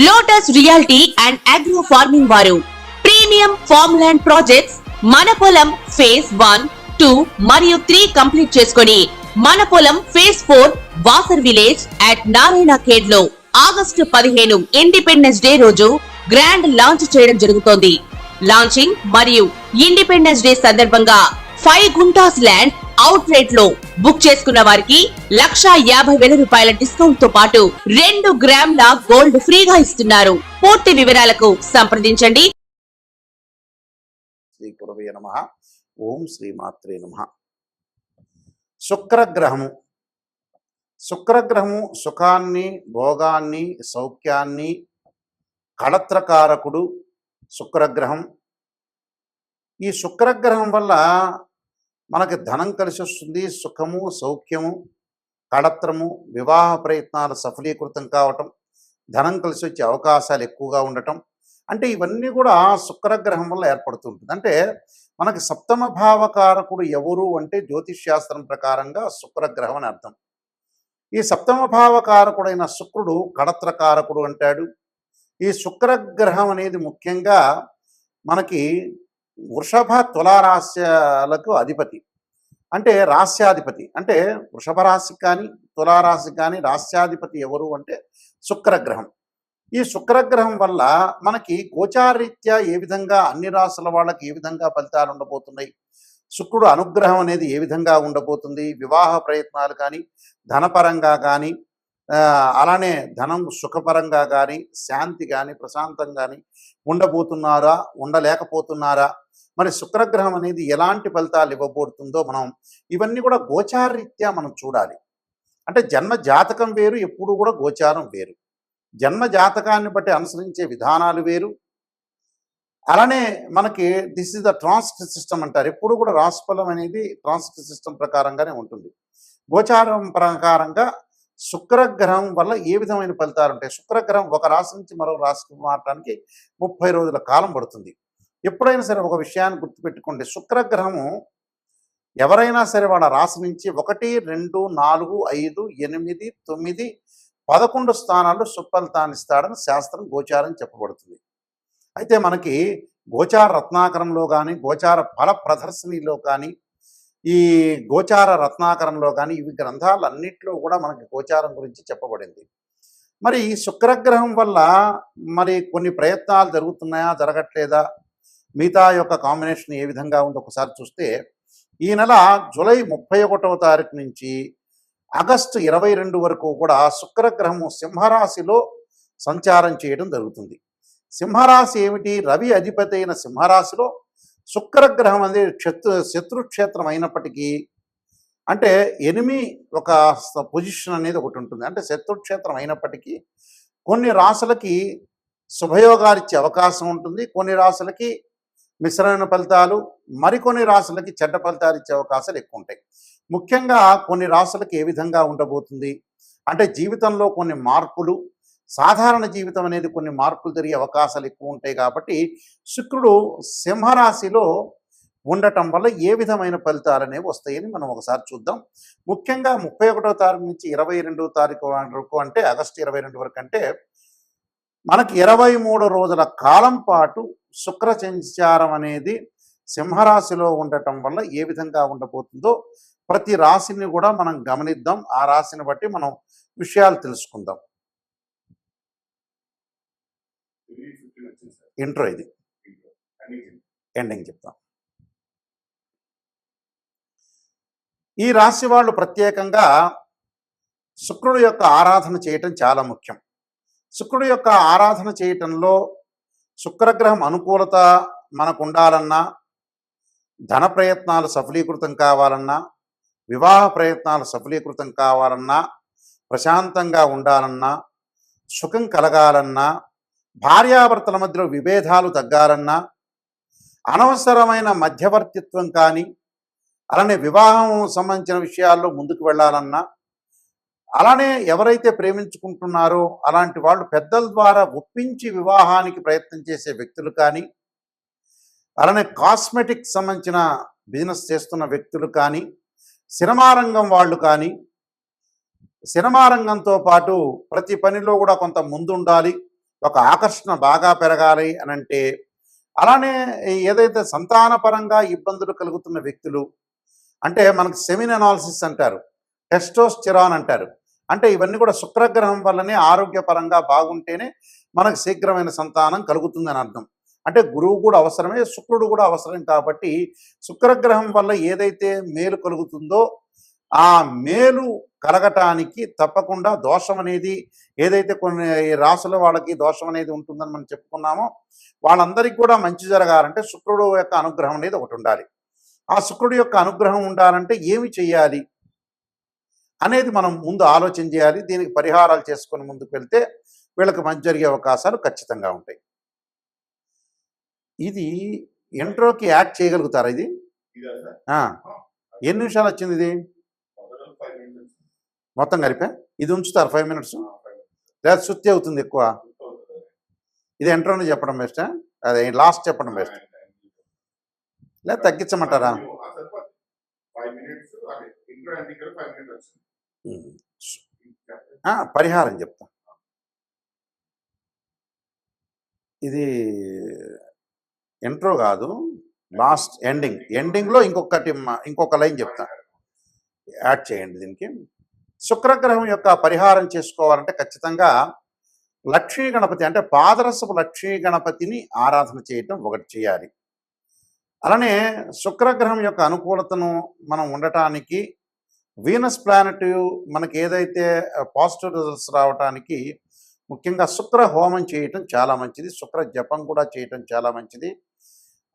Lotus reality and agro farming వారు premium farm land projects మన పొలం ఫేజ్ 1, 2 మరియు 3 కంప్లీట్ చేసుకొని మన పొలం phase 4 Wasar village at Narayana Khed లో ఆగస్టు 15 ఇండిపెండెన్స్ డే రోజు గ్రాండ్ లాంచ్ చేయడం జరుగుతోంది. లాంచింగ్ మరియు ఇండిపెండెన్స్ డే సందర్భంగా 5 గుంటాస్ ల్యాండ్ అవుట్ రేట్ లో బుక్ చేసుకున్న వారికి 1,50,000 రూపాయల డిస్కౌంట్ తో పాటు 2 గ్రాముల గోల్డ్ ఫ్రీగా ఇస్తున్నారు. పూర్తి వివరాలకు సంప్రదించండి. శ్రీ గురవే నమః. ఓం శ్రీమాత్రే నమః. శుక్రగ్రహము సుఖాన్ని, భోగాన్ని, సౌఖ్యాన్ని కళత్రకారకుడు శుక్రగ్రహం. ఈ శుక్రగ్రహం వల్ల మనకి ధనం కలిసి వస్తుంది. సుఖము, సౌఖ్యము, కళత్రము, వివాహ ప్రయత్నాలు సఫలీకృతం కావటం, ధనం కలిసి వచ్చే అవకాశాలు ఎక్కువగా ఉండటం, అంటే ఇవన్నీ కూడా శుక్రగ్రహం వల్ల ఏర్పడుతుంటుంది. అంటే మనకి సప్తమ భావకారకుడు ఎవరు అంటే జ్యోతిష్ శాస్త్రం ప్రకారంగా శుక్రగ్రహం అని అర్థం. ఈ సప్తమ భావకారకుడైన శుక్రుడు కళత్రకారకుడు అంటాడు. ఈ శుక్రగ్రహం అనేది ముఖ్యంగా మనకి వృషభ తులారాశ్యాలకు అధిపతి, అంటే రాస్యాధిపతి. అంటే వృషభ రాశికి కానీ తులారాశికి కానీ రాస్యాధిపతి ఎవరు అంటే శుక్రగ్రహం. ఈ శుక్రగ్రహం వల్ల మనకి గోచారరీత్యా ఏ విధంగా అన్ని రాశుల వాళ్ళకి ఏ విధంగా ఫలితాలు ఉండబోతున్నాయి, శుక్రుడు అనుగ్రహం అనేది ఏ విధంగా ఉండబోతుంది, వివాహ ప్రయత్నాలు కానీ ధనపరంగా కానీ అలానే ధనం సుఖపరంగా కానీ శాంతి కానీ ప్రశాంతం కానీ ఉండబోతున్నారా, ఉండలేకపోతున్నారా, మరి శుక్రగ్రహం అనేది ఎలాంటి ఫలితాలు ఇవ్వబోతుందో మనం ఇవన్నీ కూడా గోచారరీత్యా మనం చూడాలి. అంటే జన్మ జాతకం వేరు, ఎప్పుడు కూడా గోచారం వేరు. జన్మ జాతకాన్ని బట్టి అనుసరించే విధానాలు వేరు. అలానే మనకి this is the transit system అంటారు. ఎప్పుడు కూడా రాశిఫలం అనేది ట్రాన్సిట్ సిస్టమ్ ప్రకారంగానే ఉంటుంది. గోచారం ప్రకారంగా శుక్రగ్రహం వల్ల ఏ విధమైన ఫలితాలు ఉంటాయి. శుక్రగ్రహం ఒక రాశి నుంచి మరో రాశికి మారడానికి 30 రోజుల కాలం పడుతుంది. ఎప్పుడైనా సరే ఒక విషయాన్ని గుర్తుపెట్టుకోండి, శుక్రగ్రహము ఎవరైనా సరే వాళ్ళ రాశి నుంచి 1, 2, 4, 5, 8, 9, 11 స్థానాల్లో సుఫలితాన్ని ఇస్తాడని శాస్త్రం గోచారం చెప్పబడుతుంది. అయితే మనకి గోచార రత్నాకరంలో కానీ గోచార ఫల ప్రదర్శనలో కానీ ఈ గోచార రత్నాకరంలో కానీ ఇవి గ్రంథాలన్నింటిలో కూడా మనకి గోచారం గురించి చెప్పబడింది. మరి ఈ శుక్రగ్రహం వల్ల మరి కొన్ని ప్రయత్నాలు జరుగుతున్నాయా, జరగట్లేదా, మిగతా యొక్క కాంబినేషన్ ఏ విధంగా ఉందో ఒకసారి చూస్తే ఈ నెల జూలై 31వ తారీఖు నుంచి ఆగస్టు 22 వరకు కూడా శుక్రగ్రహము సింహరాశిలో సంచారం చేయడం జరుగుతుంది. సింహరాశి ఏమిటి? రవి అధిపతి అయిన సింహరాశిలో శుక్రగ్రహం అనేది శత్రుక్షేత్రం అయినప్పటికీ, అంటే ఎనిమి ఒక పొజిషన్ అనేది ఒకటి ఉంటుంది. అంటే శత్రుక్షేత్రం అయినప్పటికీ కొన్ని రాశులకి శుభయోగాలు ఇచ్చే అవకాశం ఉంటుంది, కొన్ని రాశులకి మిశ్రమైన ఫలితాలు, మరికొన్ని రాశులకి చెడ్డ ఫలితాలు ఇచ్చే అవకాశాలు ఎక్కువ ఉంటాయి. ముఖ్యంగా కొన్ని రాశులకి ఏ విధంగా ఉండబోతుంది అంటే జీవితంలో కొన్ని మార్పులు, సాధారణ జీవితం అనేది కొన్ని మార్పులు జరిగే అవకాశాలు ఎక్కువ ఉంటాయి. కాబట్టి శుక్రుడు సింహరాశిలో ఉండటం వల్ల ఏ విధమైన ఫలితాలు అనేవి వస్తాయని మనం ఒకసారి చూద్దాం. ముఖ్యంగా 31వ తారీఖు నుంచి 22వ తారీఖు వరకు, అంటే ఆగస్టు 22 వరకు, అంటే మనకి 23 రోజుల కాలం పాటు శుక్ర సంచారం అనేది సింహరాశిలో ఉండటం వల్ల ఏ విధంగా ఉండబోతుందో ప్రతి రాశిని కూడా మనం గమనిద్దాం. ఆ రాశిని బట్టి మనం విషయాలు తెలుసుకుందాం. ఇంట్రో ఇది, ఎండింగ్ చెప్తాం. ఈ రాశి వాళ్ళు ప్రత్యేకంగా శుక్రుడు యొక్క ఆరాధన చేయటం చాలా ముఖ్యం. శుక్రుడు యొక్క ఆరాధన చేయటంలో శుక్రగ్రహం అనుకూలత మనకు ఉండాలన్నా, ధన ప్రయత్నాలు సఫలీకృతం కావాలన్నా, వివాహ ప్రయత్నాలు సఫలీకృతం కావాలన్నా, ప్రశాంతంగా ఉండాలన్నా, సుఖం కలగాలన్నా, భార్యాభర్తల మధ్యలో విభేదాలు తగ్గాలన్నా, అనవసరమైన మధ్యవర్తిత్వం కానీ, అలానే వివాహం సంబంధించిన విషయాల్లో ముందుకు వెళ్ళాలన్నా, అలానే ఎవరైతే ప్రేమించుకుంటున్నారో అలాంటి వాళ్ళు పెద్దల ద్వారా ఒప్పించి వివాహానికి ప్రయత్నం చేసే వ్యక్తులు కానీ, అలానే కాస్మెటిక్స్ సంబంధించిన బిజినెస్ చేస్తున్న వ్యక్తులు కానీ, సినిమా రంగం వాళ్ళు కానీ, సినిమా రంగంతో పాటు ప్రతి పనిలో కూడా కొంత ముందుండాలి, ఒక ఆకర్షణ బాగా పెరగాలి అని అంటే, అలానే ఏదైతే సంతానపరంగా ఇబ్బందులు కలుగుతున్న వ్యక్తులు, అంటే మనకు సెమిన్ అనాలిసిస్ అంటారు, టెస్టోస్టెరాన్ అంటారు. అంటే ఇవన్నీ కూడా శుక్రగ్రహం వల్లనే ఆరోగ్యపరంగా బాగుంటేనే మనకు శీఘ్రమైన సంతానం కలుగుతుందని అర్థం. అంటే గురువు కూడా అవసరమే, శుక్రుడు కూడా అవసరం కాబట్టి శుక్రగ్రహం వల్ల ఏదైతే మేలు కలుగుతుందో ఆ మేలు కలగటానికి తప్పకుండా దోషం అనేది, ఏదైతే కొన్ని రాసుల వాళ్ళకి దోషం అనేది ఉంటుందని మనం చెప్పుకున్నామో వాళ్ళందరికీ కూడా మంచి జరగాలంటే శుక్రుడు యొక్క అనుగ్రహం అనేది ఒకటి ఉండాలి. ఆ శుక్రుడి యొక్క అనుగ్రహం ఉండాలంటే ఏమి చేయాలి అనేది మనం ముందు ఆలోచన చేయాలి. దీనికి పరిహారాలు చేసుకొని ముందుకు వెళ్తే వీళ్ళకి మంచి జరిగే అవకాశాలు ఖచ్చితంగా ఉంటాయి. ఇది ఇంట్రోకి యాడ్ చేయగలుగుతారా ఇది? ఆ, ఎన్ని నిమిషాలు వచ్చింది ఇది మొత్తం కలిపే? ఇది ఉంచుతారు 5 మినిట్స్ లేదా శుద్ధి అవుతుంది ఎక్కువ? ఇది ఎంట్రోని చెప్పడం బెస్టా, అదే లాస్ట్ చెప్పడం బెస్ట్ లేదా తగ్గించమంటారా? పరిహారం చెప్తా. ఇది ఇంట్రో కాదు, లాస్ట్ ఎండింగ్లో ఇంకొక లైన్ చెప్తా, యాడ్ చేయండి దీనికి. శుక్రగ్రహం యొక్క పరిహారం చేసుకోవాలంటే ఖచ్చితంగా లక్ష్మీ గణపతి అంటే పాదరసపు లక్ష్మీ గణపతిని ఆరాధన చేయటం ఒకటి చేయాలి. అలానే శుక్రగ్రహం యొక్క అనుకూలతను మనం ఉండటానికి వీనస్ ప్లానెట్ మనకి ఏదైతే పాజిటివ్ రిజల్ట్స్ రావడానికి ముఖ్యంగా శుక్ర హోమం చేయటం చాలా మంచిది, శుక్ర జపం కూడా చేయటం చాలా మంచిది.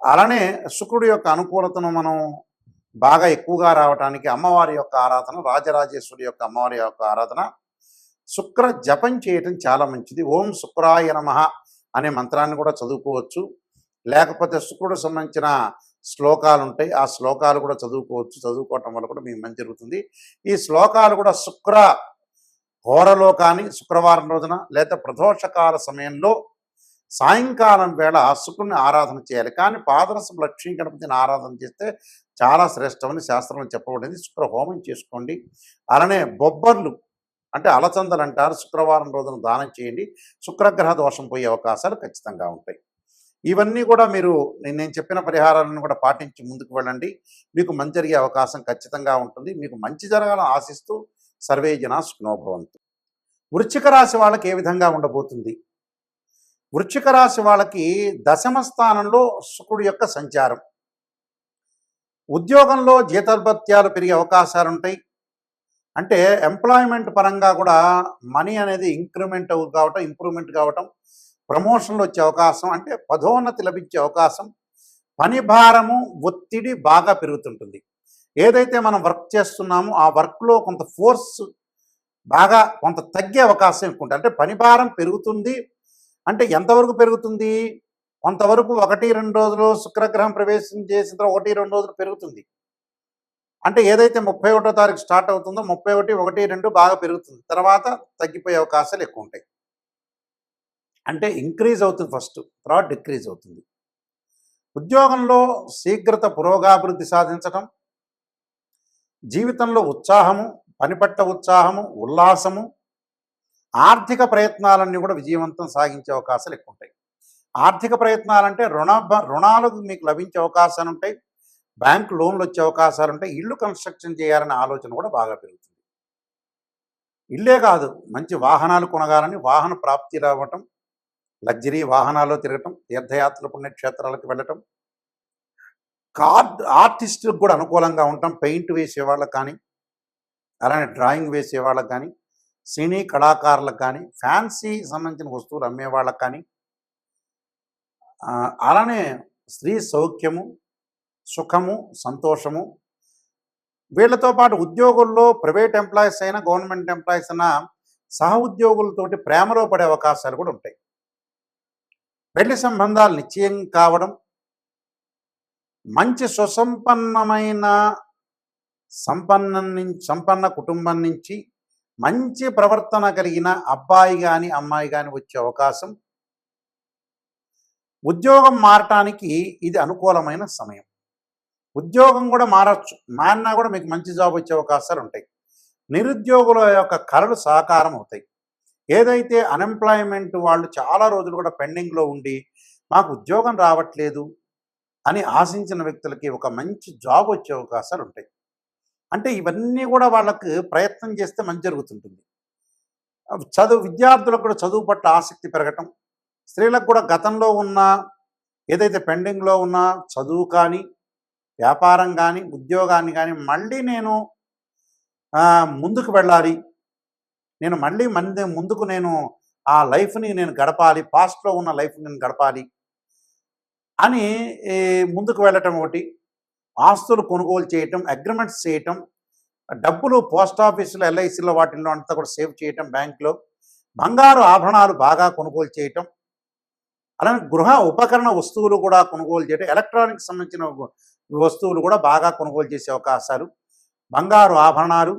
అలానే శుక్రుడి యొక్క అనుకూలతను మనం బాగా ఎక్కువగా రావడానికి అమ్మవారి యొక్క ఆరాధన, రాజరాజేశ్వరి యొక్క అమ్మవారి యొక్క ఆరాధన, శుక్ర జపం చేయటం చాలా మంచిది. ఓం శుక్రాయ నమః అనే మంత్రాన్ని కూడా చదువుకోవచ్చు, లేకపోతే శుక్రుడు సంబంధించిన శ్లోకాలు ఉంటాయి, ఆ శ్లోకాలు కూడా చదువుకోవచ్చు. చదువుకోవటం వల్ల కూడా మీకు మంచి జరుగుతుంది. ఈ శ్లోకాలు కూడా శుక్ర హోరలో కానీ శుక్రవారం రోజున లేదా ప్రదోషకాల సమయంలో సాయంకాలం వేళ శుక్రుడిని ఆరాధన చేయాలి. కానీ పాదరసపు లక్ష్మీ గణపతిని ఆరాధన చేస్తే చాలా శ్రేష్టమని శాస్త్రంలో చెప్పబడింది. శుక్ర హోమం చేసుకోండి. అలానే బొబ్బర్లు అంటే అలచందలు అంటారు, శుక్రవారం రోజున దానం చేయండి. శుక్రగ్రహ దోషం పోయే అవకాశాలు ఖచ్చితంగా ఉంటాయి. ఇవన్నీ కూడా మీరు నేను చెప్పిన పరిహారాలను కూడా పాటించి ముందుకు వెళ్ళండి, మీకు మంచి జరిగే అవకాశం ఖచ్చితంగా ఉంటుంది. మీకు మంచి జరగాలని ఆశిస్తూ సర్వే జనా సుఖినో భవంతు. వృశ్చిక రాశి వాళ్ళకి ఏ విధంగా ఉండబోతుంది? వృశ్చిక రాశి వాళ్ళకి దశమ స్థానంలో శుక్రుడి యొక్క సంచారం, ఉద్యోగంలో జీతభత్యాలు పెరిగే అవకాశాలు ఉంటాయి. అంటే ఎంప్లాయ్మెంట్ పరంగా కూడా మనీ అనేది ఇంప్రూవ్మెంట్ కావటం, ప్రమోషన్లు వచ్చే అవకాశం, అంటే పదోన్నతి లభించే అవకాశం, పని భారము ఒత్తిడి బాగా పెరుగుతుంటుంది. ఏదైతే మనం వర్క్ చేస్తున్నామో ఆ వర్క్లో కొంత ఫోర్స్ బాగా కొంత తగ్గే అవకాశం ఎక్కువ ఉంటుంది. అంటే పని భారం పెరుగుతుంది. అంటే ఎంతవరకు పెరుగుతుంది? కొంతవరకు 1-2 రోజులు శుక్రగ్రహం ప్రవేశం చేసిన తర్వాత 1-2 రోజులు పెరుగుతుంది. అంటే ఏదైతే 31వ తారీఖు స్టార్ట్ అవుతుందో 31, 1, 2 బాగా పెరుగుతుంది, తర్వాత తగ్గిపోయే అవకాశాలు ఎక్కువ ఉంటాయి. అంటే ఇంక్రీజ్ అవుతుంది ఫస్ట్, తర్వాత డిక్రీజ్ అవుతుంది. ఉద్యోగంలో శీఘ్రత పురోగాభివృద్ధి సాధించటం, జీవితంలో ఉత్సాహము, పనిపట్ట ఉత్సాహము, ఉల్లాసము, ఆర్థిక ప్రయత్నాలన్నీ కూడా విజయవంతం సాగించే అవకాశాలు ఎక్కువ ఉంటాయి. ఆర్థిక ప్రయత్నాలంటే రుణాలు మీకు లభించే అవకాశాలు ఉంటాయి, బ్యాంక్ లోన్లు వచ్చే అవకాశాలు ఉంటాయి, ఇల్లు కన్స్ట్రక్షన్ చేయాలనే ఆలోచన కూడా బాగా పెరుగుతుంది. ఇల్లే కాదు, మంచి వాహనాలు కొనగాలని వాహన ప్రాప్తి రావటం, లగ్జరీ వాహనాల్లో తిరగటం, తీర్థయాత్రల పుణ్యక్షేత్రాలకు వెళ్ళటం, ఆర్టిస్టులకు కూడా అనుకూలంగా ఉంటాం. పెయింట్ వేసే వాళ్ళకి కానీ, అలానే డ్రాయింగ్ వేసే వాళ్ళకి కానీ, సినీ కళాకారులకు కానీ, ఫ్యాన్సీ సంబంధించిన వస్తువులు అమ్మే వాళ్ళకి కానీ, అలానే స్త్రీ సౌఖ్యము, సుఖము, సంతోషము. వీళ్ళతో పాటు ఉద్యోగుల్లో ప్రైవేట్ ఎంప్లాయీస్ అయినా గవర్నమెంట్ ఎంప్లాయీస్ అయినా సహ ఉద్యోగులతోటి ప్రేమలో పడే అవకాశాలు కూడా ఉంటాయి. పెళ్లి సంబంధాలు నిశ్చయం కావడం, మంచి సుసంపన్నమైన సంపన్న కుటుంబం నుంచి మంచి ప్రవర్తన కలిగిన అబ్బాయి కానీ అమ్మాయి కానీ వచ్చే అవకాశం. ఉద్యోగం మారటానికి ఇది అనుకూలమైన సమయం. ఉద్యోగం కూడా మారచ్చు, మారినా కూడా మీకు మంచి జాబ్ వచ్చే అవకాశాలు ఉంటాయి. నిరుద్యోగుల యొక్క కళలు సాకారం అవుతాయి. ఏదైతే అన్ఎంప్లాయ్మెంట్ వాళ్ళు చాలా రోజులు కూడా పెండింగ్లో ఉండి మాకు ఉద్యోగం రావట్లేదు అని ఆశించిన వ్యక్తులకి ఒక మంచి జాబ్ వచ్చే అవకాశాలు ఉంటాయి. అంటే ఇవన్నీ కూడా వాళ్ళకు ప్రయత్నం చేస్తే మంచి జరుగుతుంటుంది. విద్యార్థులకు కూడా చదువు పట్ల ఆసక్తి పెరగటం, స్త్రీలకు కూడా గతంలో ఉన్న ఏదైతే పెండింగ్లో ఉన్న చదువు కానీ, వ్యాపారం కానీ, ఉద్యోగాన్ని కానీ మళ్ళీ నేను ముందుకు వెళ్ళాలి, నేను మళ్ళీ ముందుకు నేను ఆ లైఫ్ని నేను గడపాలి, పాస్ట్లో ఉన్న లైఫ్ని నేను గడపాలి అని ముందుకు వెళ్ళటం ఒకటి, ఆస్తులు కొనుగోలు చేయటం, అగ్రిమెంట్స్ చేయటం, డబ్బులు పోస్ట్ ఆఫీసులో, ఎల్ఐసిలో వాటిల్లో అంతా కూడా సేవ్ చేయటం, బ్యాంకులో బంగారు ఆభరణాలు బాగా కొనుగోలు చేయటం, అలానే గృహ ఉపకరణ వస్తువులు కూడా కొనుగోలు చేయటం, ఎలక్ట్రానిక్స్ సంబంధించిన వస్తువులు కూడా బాగా కొనుగోలు చేసే అవకాశాలు, బంగారు ఆభరణాలు,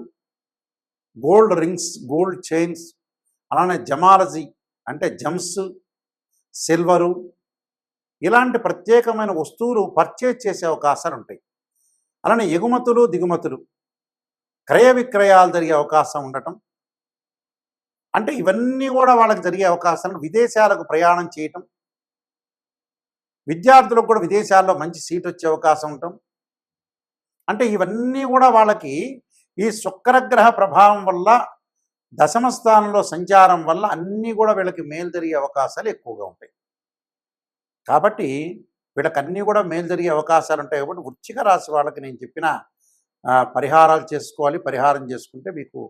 గోల్డ్ రింగ్స్, గోల్డ్ చైన్స్, అలానే జమాలజీ అంటే జమ్స్, సిల్వరు, ఇలాంటి ప్రత్యేకమైన వస్తువులు పర్చేజ్ చేసే అవకాశాలు ఉంటాయి. అలానే ఎగుమతులు, దిగుమతులు, క్రయ విక్రయాలు జరిగే అవకాశం ఉండటం, అంటే ఇవన్నీ కూడా వాళ్ళకి జరిగే అవకాశాలు. విదేశాలకు ప్రయాణం చేయటం, విద్యార్థులకు కూడా విదేశాల్లో మంచి సీట్ వచ్చే అవకాశం ఉండటం, అంటే ఇవన్నీ కూడా వాళ్ళకి ఈ శుక్రగ్రహ ప్రభావం వల్ల, దశమ స్థానంలో సంచారం వల్ల అన్నీ కూడా వీళ్ళకి మేలు జరిగే అవకాశాలు ఎక్కువగా ఉంటాయి. కాబట్టి వీళ్ళకన్నీ కూడా మేలు జరిగే అవకాశాలు ఉంటాయి. కాబట్టి వృశ్చిక రాశి వాళ్ళకి నేను చెప్పిన పరిహారాలు చేసుకోవాలి. పరిహారం చేసుకుంటే మీకు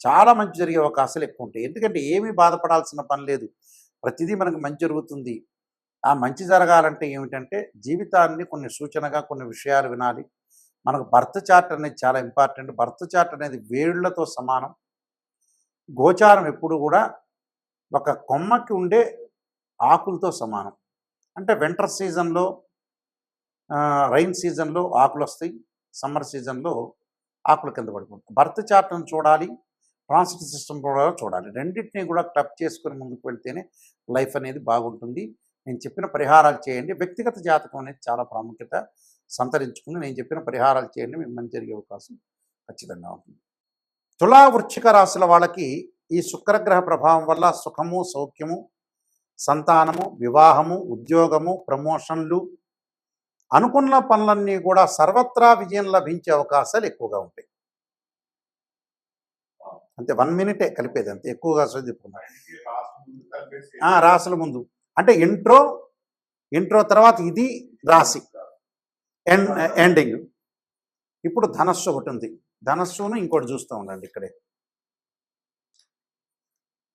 చాలా మంచి జరిగే అవకాశాలు ఎక్కువ ఉంటాయి. ఎందుకంటే ఏమీ బాధపడాల్సిన పని లేదు, ప్రతిదీ మనకు మంచి జరుగుతుంది. ఆ మంచి జరగాలంటే ఏమిటంటే జీవితాన్ని కొన్ని సూచనగా కొన్ని విషయాలు వినాలి. మనకు బర్త్ చార్ట్ అనేది చాలా ఇంపార్టెంట్. బర్త్ చార్ట్ అనేది వేళ్లతో సమానం. గోచారం ఎప్పుడు కూడా ఒక కొమ్మకి ఉండే ఆకులతో సమానం. అంటే వింటర్ సీజన్లో, రైన్ సీజన్లో ఆకులు వస్తాయి, సమ్మర్ సీజన్లో ఆకులు కింద పడిపోతాయి. బర్త్ చార్ట్ను చూడాలి, ట్రాన్సిట్ సిస్టమ్ కూడా చూడాలి. రెండింటినీ కూడా క్లబ్ చేసుకుని ముందుకు వెళ్తేనే లైఫ్ అనేది బాగుంటుంది. నేను చెప్పిన పరిహారాలు చేయండి. వ్యక్తిగత జాతకం అనేది చాలా ప్రాముఖ్యత సంతరించుకుని నేను చెప్పిన పరిహారాలు చేయండి, మీకు మంచి జరిగే అవకాశం ఖచ్చితంగా ఉంటుంది. తులా వృశ్చిక రాశుల వాళ్ళకి ఈ శుక్రగ్రహ ప్రభావం వల్ల సుఖము, సౌఖ్యము, సంతానము, వివాహము, ఉద్యోగము, ప్రమోషన్లు, అనుకున్న పనులన్నీ కూడా సర్వత్రా విజయం లభించే అవకాశాలు ఎక్కువగా ఉంటాయి. అంతే, 1 మినిటే కలిపేది, అంతే, ఎక్కువగా చదువుకున్నారు. రాసుల ముందు అంటే ఇంట్రో తర్వాత ఇది రాశి ఎండింగ్. ఇప్పుడు ధనస్సు ఒకటి ఉంది, ధనస్సును ఇంకోటి చూస్తూ ఉండండి ఇక్కడే.